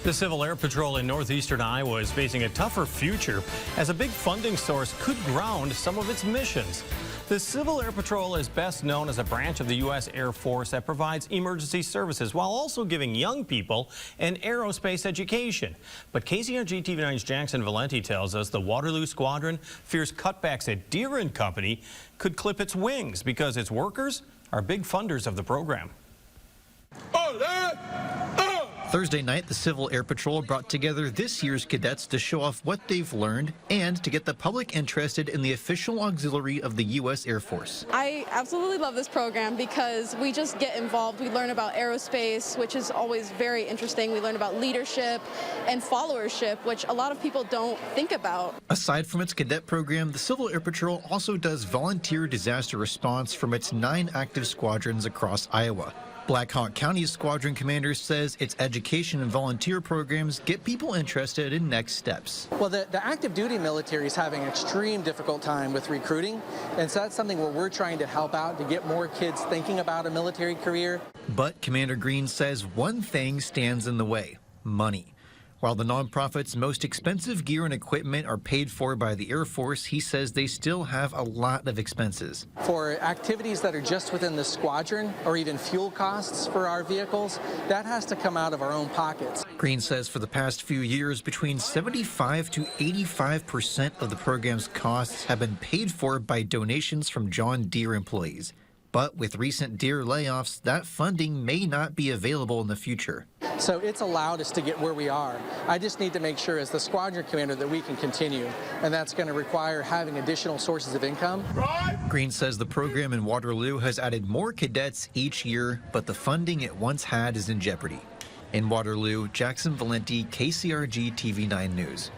The Civil Air Patrol in northeastern Iowa is facing a tougher future as a big funding source could ground some of its missions. The Civil Air Patrol is best known as a branch of the U.S. Air Force that provides emergency services while also giving young people an aerospace education. But KCRG TV9's Jackson Valenti tells us the Waterloo Squadron fears cutbacks at Deere & Company could clip its wings because its workers are big funders of the program. Thursday night, the Civil Air Patrol brought together this year's cadets to show off what they've learned and to get the public interested in the official auxiliary of the U.S. Air Force. I absolutely love this program because we just get involved. We learn about aerospace, which is always very interesting. We learn about leadership and followership, which a lot of people don't think about. Aside from its cadet program, the Civil Air Patrol also does volunteer disaster response from its 9 active squadrons across Iowa. Blackhawk County's squadron commander says its education and volunteer programs get people interested in next steps. Well, the active duty military is having an extreme difficult time with recruiting, and so that's something where we're trying to help out to get more kids thinking about a military career. But Commander Green says one thing stands in the way: money. While the nonprofit's most expensive gear and equipment are paid for by the Air Force, he says they still have a lot of expenses. For activities that are just within the squadron or even fuel costs for our vehicles, that has to come out of our own pockets. Green says for the past few years, between 75 to 85% of the program's costs have been paid for by donations from John Deere employees. But with recent Deere layoffs, that funding may not be available in the future. So it's allowed us to get where we are. I just need to make sure as the squadron commander that we can continue, and that's going to require having additional sources of income. Green says the program in Waterloo has added more cadets each year, but the funding it once had is in jeopardy. In Waterloo, Jackson Valenti, KCRG TV9 News.